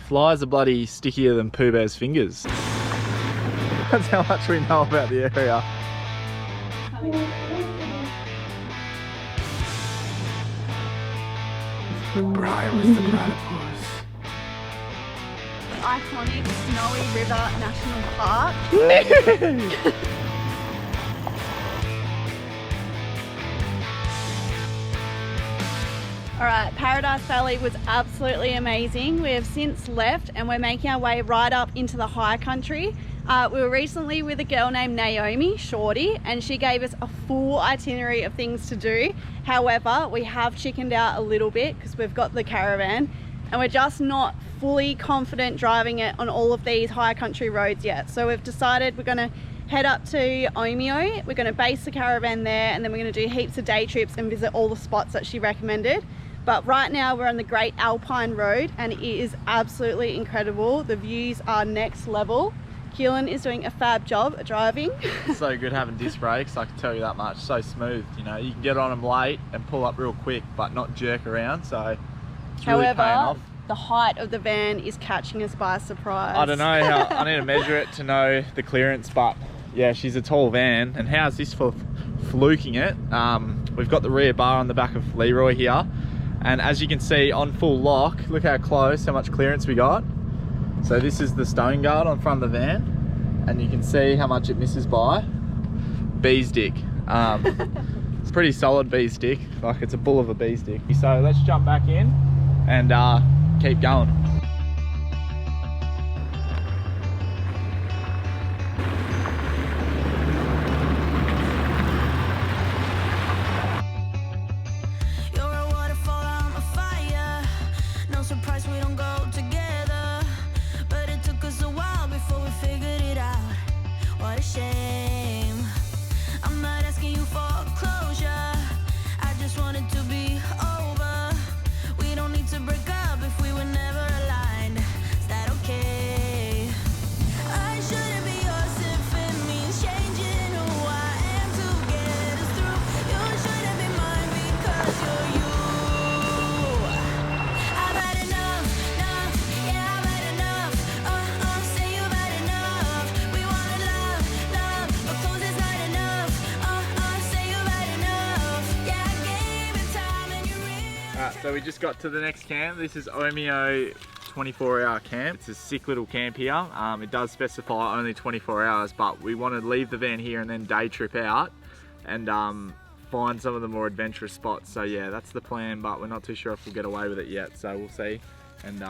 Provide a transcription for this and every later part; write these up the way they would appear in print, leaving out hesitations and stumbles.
Flies are bloody stickier than Pooh Bear's fingers. That's how much we know about the area. Brian was the platypus. Iconic Snowy River National Park. Alright, Paradise Valley was absolutely amazing. We have since left and we're making our way right up into the high country. We were recently with a girl named Naomi, Shorty, and she gave us a full itinerary of things to do. However, we have chickened out a little bit because we've got the caravan and we're just not fully confident driving it on all of these high country roads yet. So we've decided we're going to head up to Omeo, we're going to base the caravan there, and then we're going to do heaps of day trips and visit all the spots that she recommended. But right now we're on the Great Alpine Road and it is absolutely incredible. The views are next level. Keelan is doing a fab job at driving. It's so good having disc brakes, I can tell you that much. So smooth, you know, you can get on them late and pull up real quick but not jerk around, so it's really paying off. The height of the van is catching us by surprise. I don't know how, I need to measure it to know the clearance, but yeah, she's a tall van. And how's this for fluking it? We've got the rear bar on the back of Leroy here, and as you can see on full lock, look how close, how much clearance we got. So this is the stone guard on front of the van, and you can see how much it misses by. Bee's dick. It's pretty solid bee's dick, like it's a bull of a bee's dick. So let's jump back in and keep going. So we just got to the next camp. This is Omeo 24-hour camp. It's a sick little camp here. It does specify only 24 hours, but we want to leave the van here and then day trip out and find some of the more adventurous spots. So yeah, that's the plan, but we're not too sure if we'll get away with it yet. So we'll see. And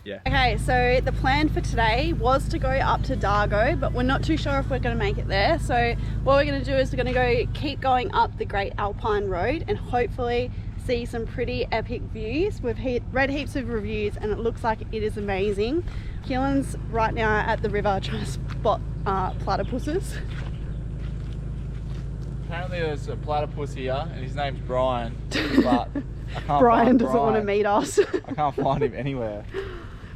yeah. Okay, so the plan for today was to go up to Dargo, but we're not too sure if we're going to make it there. So what we're going to do is we're going to keep going up the Great Alpine Road and hopefully see some pretty epic views. We've read heaps of reviews and it looks like it is amazing. Keelan's right now at the river trying to spot platypuses. Apparently there's a platypus here and his name's Brian, but I can't Brian doesn't want to meet us. I can't find him anywhere.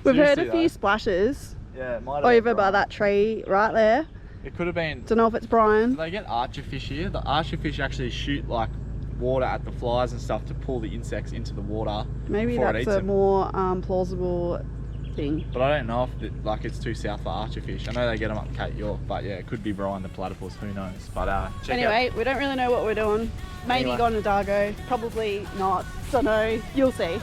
We've heard a few splashes. Yeah, it might have over by that tree right there. It could have been. Don't know if it's Brian. Do they get archerfish here? The archerfish actually shoot like water at the flies and stuff to pull the insects into the water. Maybe that's a more plausible thing. But I don't know if it's too south for archerfish. I know they get them up Cape York, but yeah, it could be Brian the platypus. Who knows? But anyway, we don't really know what we're doing. Maybe gone to Dargo, probably not. So no, you'll see.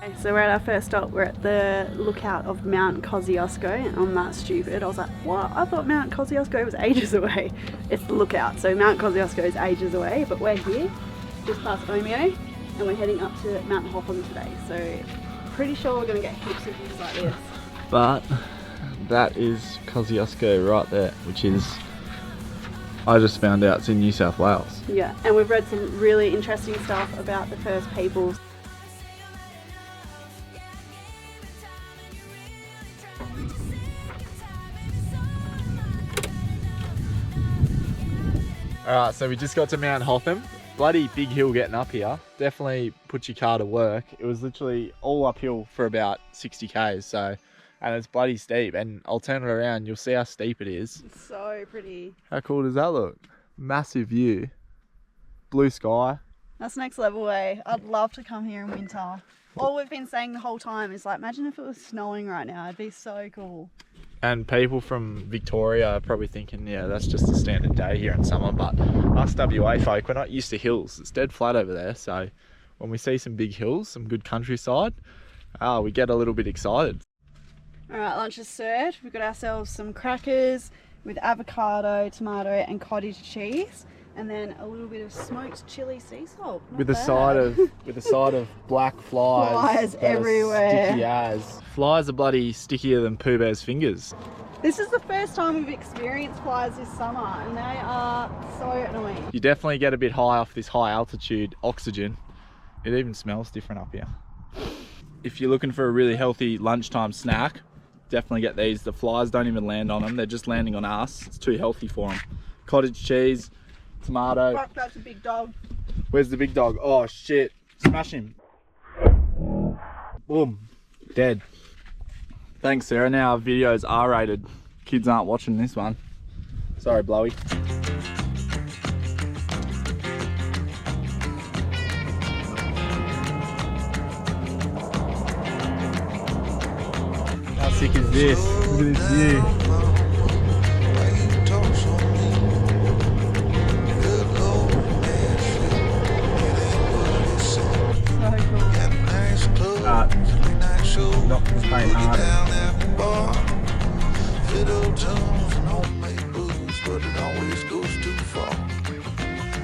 Okay, so we're at our first stop. We're at the lookout of Mount Kosciuszko, and I'm that stupid. I was like, what? I thought Mount Kosciuszko was ages away. It's the lookout, so Mount Kosciuszko is ages away, but we're here, just past Omeo, and we're heading up to Mount Hotham today. So pretty sure we're going to get heaps of views like this. But that is Kosciuszko right there, which is, I just found out it's in New South Wales. Yeah, and we've read some really interesting stuff about the First Peoples. Alright, so we just got to Mount Hotham. Bloody big hill getting up here. Definitely put your car to work. It was literally all uphill for about 60 k's, so, and it's bloody steep. And I'll turn it around, you'll see how steep it is. It's so pretty. How cool does that look? Massive view. Blue sky. That's next level, eh? I'd love to come here in winter. all we've been saying the whole time is like, imagine if it was snowing right now. It'd be so cool. And people from Victoria are probably thinking, yeah, that's just a standard day here in summer, but us WA folk, we're not used to hills. It's dead flat over there, so when we see some big hills, some good countryside, we get a little bit excited. Alright, lunch is served. We've got ourselves some crackers with avocado, tomato and cottage cheese, and then a little bit of smoked chili sea salt. With a side of black flies everywhere. Sticky as. Flies are bloody stickier than Pooh Bear's fingers. This is the first time we've experienced flies this summer, and they are so annoying. You definitely get a bit high off this high altitude oxygen. It even smells different up here. If you're looking for a really healthy lunchtime snack, definitely get these. The flies don't even land on them, they're just landing on us. It's too healthy for them. Cottage cheese, tomato. Fuck, that's a big dog. Where's the big dog? Oh shit, smash him. Boom, dead. Thanks Sarah, now our video's R-rated. Kids aren't watching this one. Sorry Blowy. How sick is this? Look at this view. Not the paint hard. But it always goes too far.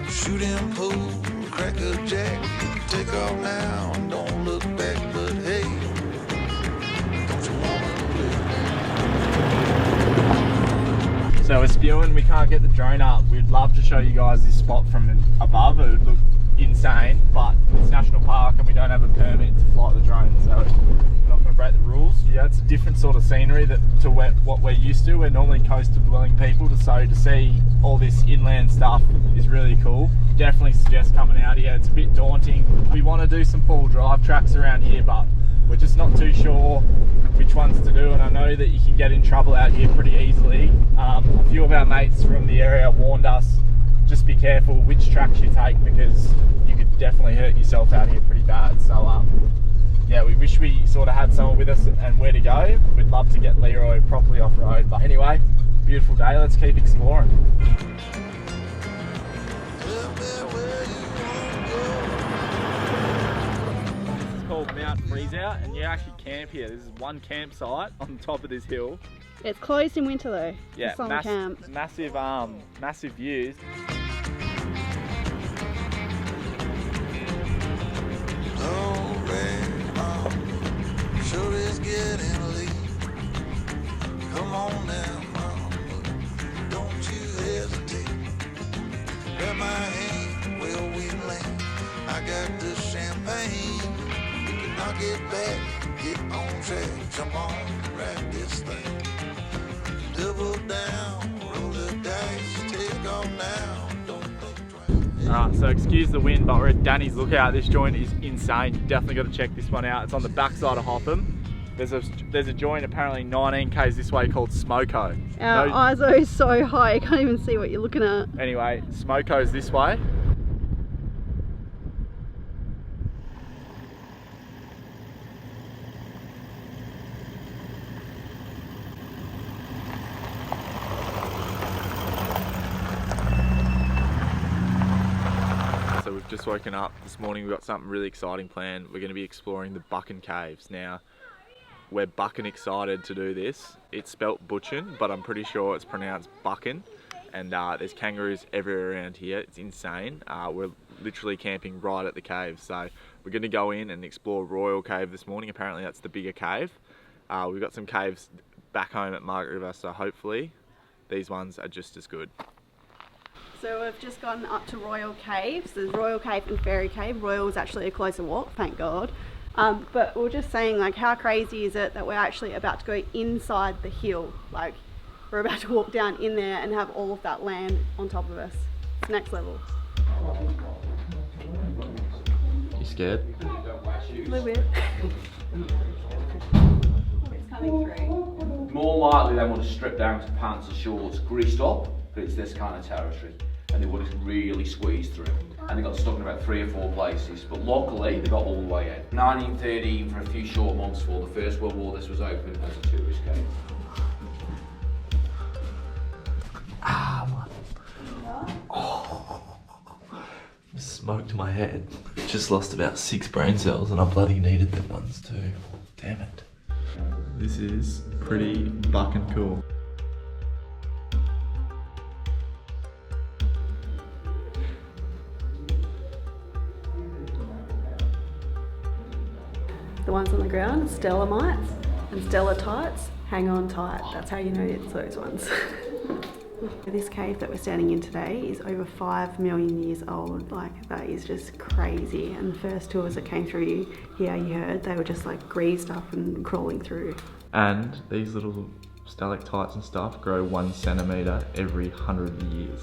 Shoot him, pool, crack a jack, take off now and don't look back. But hey, don't you wanna live? So we're spewing, we can't get the drone up. We'd love to show you guys this spot from above. It would look insane, but it's national park and we don't have a permit to fly the drone, so we're not going to break the rules. Yeah, it's a different sort of scenery to what we're used to. We're normally coastal dwelling people, so to see all this inland stuff is really cool. Definitely suggest coming out here. It's a bit daunting. We want to do some four-wheel drive tracks around here, but we're just not too sure which ones to do, and I know that you can get in trouble out here pretty easily. A few of our mates from the area warned us, just be careful which tracks you take because you could definitely hurt yourself out here pretty bad. So yeah, we wish we sort of had someone with us and where to go. We'd love to get Leroy properly off-road, but anyway, beautiful day, let's keep exploring. This is called Mount Freezeout, and you actually camp here. This is one campsite on top of this hill. It's closed in winter though. Yeah, it's summer camp. massive views. Sure is getting late. Come on now, mama, don't you hesitate. Grab my hand, well we land. I got the champagne. We can knock it back, get on track, jump on, ride this thing. Double down, roll the dice, take off now, don't think twice. Alright, so excuse the wind, but we're at Danny's Lookout. This joint is insane. You've definitely got to check this one out. It's on the backside of Hotham. There's a joint apparently 19 k's this way called Smoko. Our ISO is so high, you can't even see what you're looking at. Anyway, Smoko's this way. So we've just woken up this morning. We've got something really exciting planned. We're going to be exploring the Buchan Caves. Now, we're bucking excited to do this. It's spelt Buchan, but I'm pretty sure it's pronounced Buchan. And there's kangaroos everywhere around here. It's insane. We're literally camping right at the cave. So we're going to go in and explore Royal Cave this morning. Apparently that's the bigger cave. We've got some caves back home at Margaret River, so hopefully these ones are just as good. So we've just gotten up to Royal Caves. There's Royal Cave and Fairy Cave. Royal was actually a closer walk, thank God. But we're just saying, like, how crazy is it that we're actually about to go inside the hill? Like, we're about to walk down in there and have all of that land on top of us. It's next level. You scared? A little bit. It's coming through. More likely they want to strip down to pants or shorts, greased up, but it's this kind of territory, and they want to really squeeze through. and they got stuck in about 3 or 4 places, but luckily they got all the way in. 1913, for a few short months before the First World War, this was open as a tourist cave. Oh, smoke to my head. Just lost about 6 brain cells and I bloody needed them ones too. Damn it. This is pretty bucking cool. The ones on the ground, stalagmites and stalactites, hang on tight. That's how you know it's those ones. This cave that we're standing in today is over 5 million years old. Like, that is just crazy. And the first tours that came through here, you heard, they were just like greased up and crawling through. And these little stalactites and stuff grow 1 centimetre every 100 years.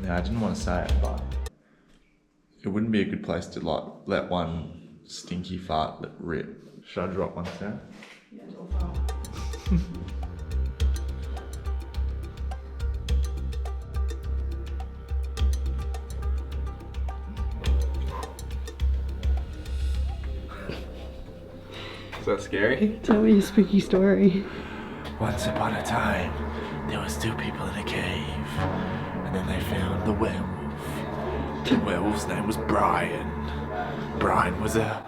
Now, I didn't want to say it, but it wouldn't be a good place to like let one stinky fart rip. Should I drop one down? Yeah, it's all far. Is that scary? Tell me a spooky story. Once upon a time, there was 2 people in a cave, and then they found the werewolf. The werewolf's name was Brian. Brian was a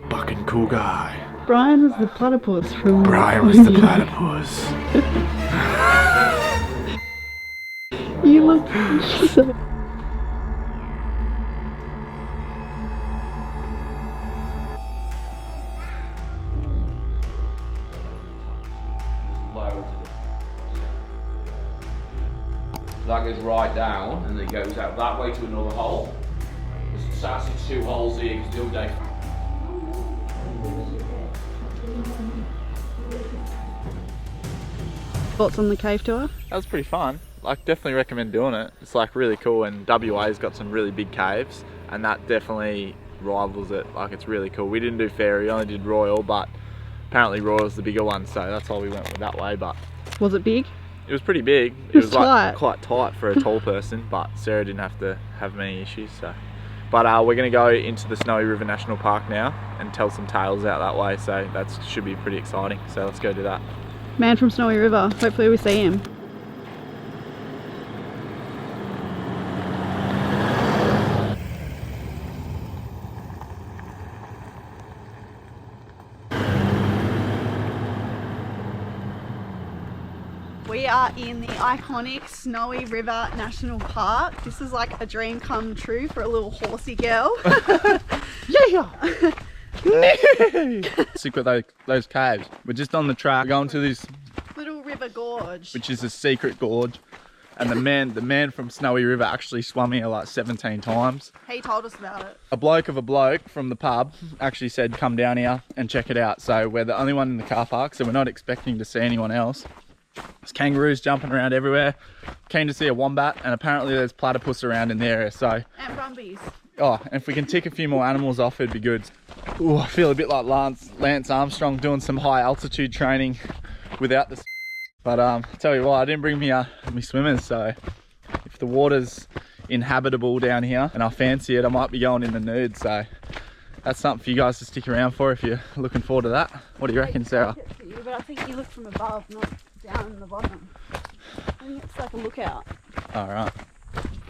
bucking cool guy. Brian was the platypus from... Brian was the platypus. You look so... That goes right down and then it goes out that way to another hole. There's actually 2 holes here because the other day. Thoughts on the cave tour? That was pretty fun. Like, definitely recommend doing it. It's like really cool, and WA's got some really big caves and that definitely rivals it. Like, it's really cool. We didn't do Fairy, we only did Royal, but apparently Royal's the bigger one, so that's why we went with that way. But Was it big? it was pretty big. It was like tight. quite tight for a tall person, but Sarah didn't have to have many issues. So, but we're going to go into the Snowy River National Park now and tell some tales out that way. So that should be pretty exciting. So let's go do that. Man from Snowy River. Hopefully we see him. We are in the iconic Snowy River National Park. This is like a dream come true for a little horsey girl. Yeah! Sick with those caves. We're just on the track going to this Little River Gorge. which is a secret gorge, and the man from Snowy River actually swum here like 17 times. He told us about it. A bloke from the pub actually said come down here and check it out. So we're the only one in the car park, so we're not expecting to see anyone else. There's kangaroos jumping around everywhere. Keen to see a wombat, and apparently there's platypus around in the area. So, And brumbies. oh, and if we can tick a few more animals off, it'd be good. Ooh, I feel a bit like Lance Armstrong doing some high altitude training without the. But tell you what, I didn't bring me swimmers, so if the water's inhabitable down here and I fancy it, I might be going in the nude. So that's something for you guys to stick around for if you're looking forward to that. What do you reckon, Sarah? But I think you look from above, not down in the bottom. I think it's like a lookout. All right.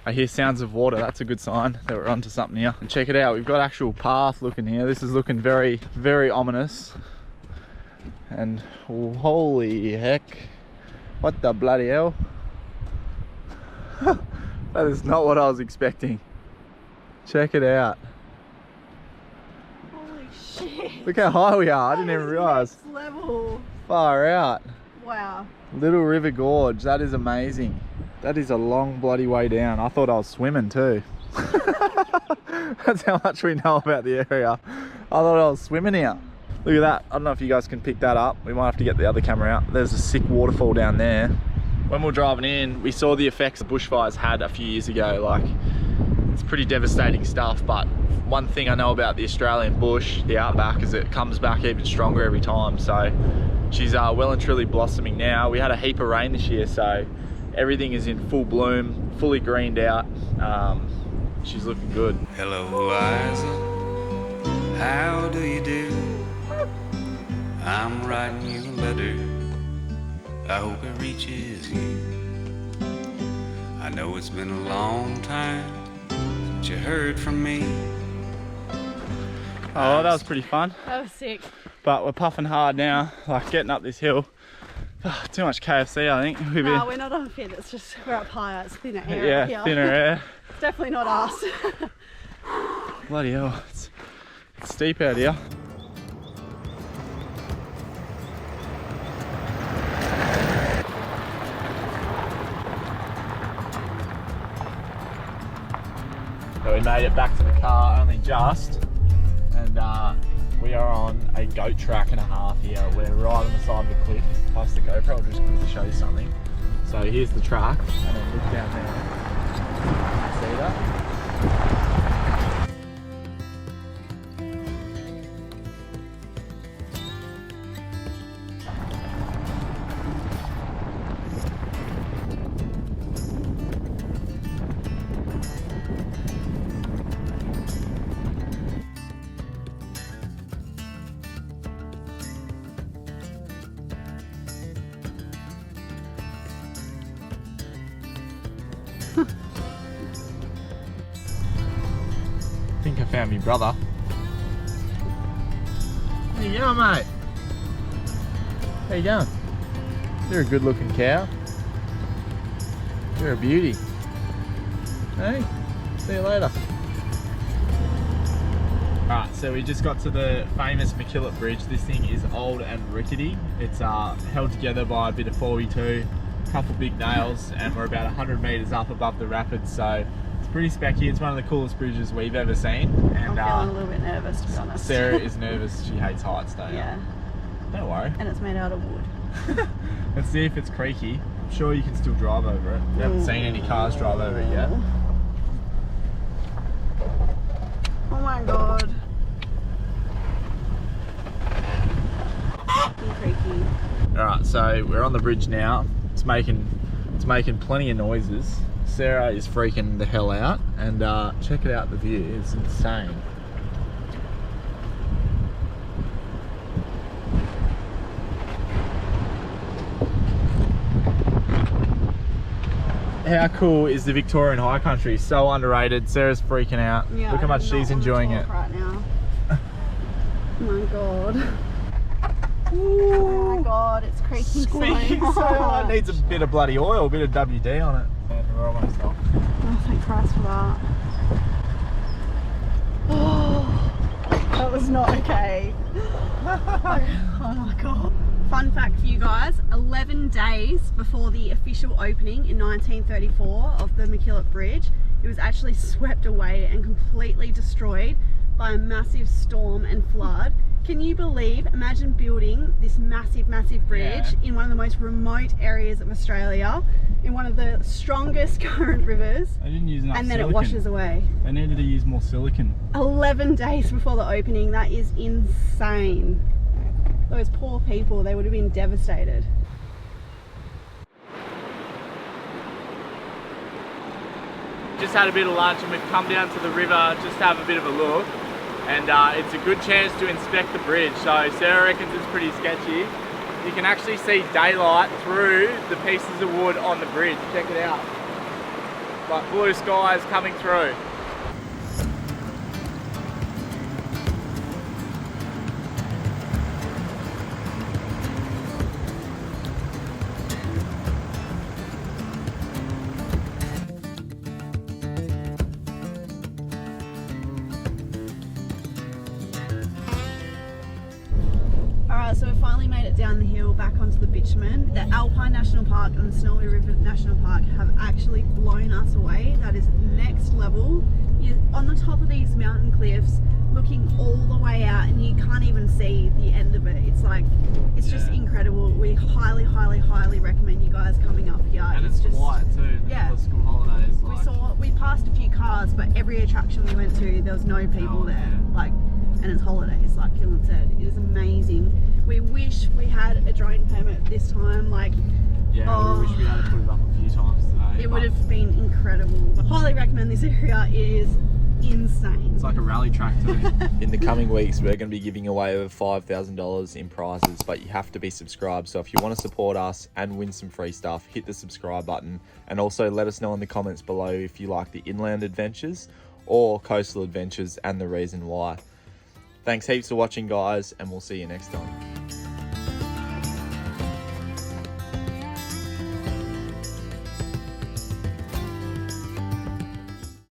I hear sounds of water. That's a good sign that we're onto something here. And check it out. We've got actual path looking here. This is looking very, very ominous. And holy heck. What the bloody hell? That is not what I was expecting. Check it out. Holy shit. Look how high we are. I didn't even realise. Next level. Far out. Wow. Little River Gorge. That is amazing. That is a long bloody way down. I thought I was swimming too. That's how much we know about the area. I thought I was swimming here. Look at that. I don't know if you guys can pick that up. We might have to get the other camera out. There's a sick waterfall down there. When we were driving in, we saw the effects the bushfires had a few years ago. Like, it's pretty devastating stuff, but one thing I know about the Australian bush, the outback, is it comes back even stronger every time. So she's well and truly blossoming now. We had a heap of rain this year, so everything is in full bloom, fully greened out. She's looking good. Hello, Liza, how do you do? I'm writing you a letter, I hope it reaches you. I know it's been a long time since you heard from me. Oh, that was pretty fun. That was sick. But we're puffing hard now, like getting up this hill. Oh, too much KFC, I think. No, we're not on fit, it's just we're up higher, it's thinner air. Yeah, up here. thinner air. It's definitely not us. Bloody hell, it's steep out here. So we made it back to the car only just, and we are on a goat track and a half here. We're right on the side of the cliff. Past the GoPro, I'll just quickly show you something. So here's the track, and then look down there. See that? I think I found my brother. How you going, mate? How you going? You're a good looking cow. You're a beauty. Hey, see you later. Alright, so we just got to the famous McKillop Bridge. This thing is old and rickety. It's held together by a bit of 42, a couple big nails, and we're about 100 metres up above the rapids, so it's pretty specky. It's one of the coolest bridges we've ever seen. And I'm feeling a little bit nervous, to be honest. Sarah is nervous. She hates heights, don't you? Yeah. Don't worry. And it's made out of wood. Let's see if it's creaky. I'm sure you can still drive over it. We haven't seen any cars drive over it yet. Oh my god. Creaky. Alright, so we're on the bridge now. It's making plenty of noises. Sarah is freaking the hell out, and check it out, the view is insane. How cool is the Victorian High Country? So underrated. Sarah's freaking out. Yeah, look how much she's enjoying it. Right now. Oh my god. Oh my god, it's creaking Squeaking so hard. Needs a bit of bloody oil, a bit of WD on it. And we're almost off. Oh, thank Christ for that. Oh, that was not okay. Oh my god. Fun fact for you guys, 11 days before the official opening in 1934 of the McKillop Bridge, it was actually swept away and completely destroyed by a massive storm and flood. Can you believe, imagine building this massive bridge in one of the most remote areas of Australia, in one of the strongest current rivers, They didn't use enough and then silicon. it washes away. They needed to use more silicon. 11 days before the opening, that is insane. Those poor people, they would have been devastated. Just had a bit of lunch and we've come down to the river just to have a bit of a look, and it's a good chance to inspect the bridge. So Sarah reckons it's pretty sketchy. You can actually see daylight through the pieces of wood on the bridge. Check it out. Like blue skies coming through. So we finally made it down the hill back onto the bitumen. The Alpine National Park and the Snowy River National Park have actually blown us away. That is next level. You're on the top of these mountain cliffs looking all the way out and you can't even see the end of it. It's like, it's just incredible. We highly, highly, highly recommend you guys coming up here. And it's quiet too. Yeah. The school holidays. We passed a few cars, but every attraction we went to, there was no people there. Yeah. Like, and it's holidays, like Keelan said. It is amazing. We wish we had a drone permit this time. Like, Yeah, we wish we had to put it up a few times today. it would have been incredible. But highly recommend this area. It is insane. It's like a rally track too. In the coming weeks, we're going to be giving away over $5,000 in prizes, but you have to be subscribed. So if you want to support us and win some free stuff, hit the subscribe button, and also let us know in the comments below if you like the inland adventures or coastal adventures and the reason why. Thanks heaps for watching, guys, and we'll see you next time.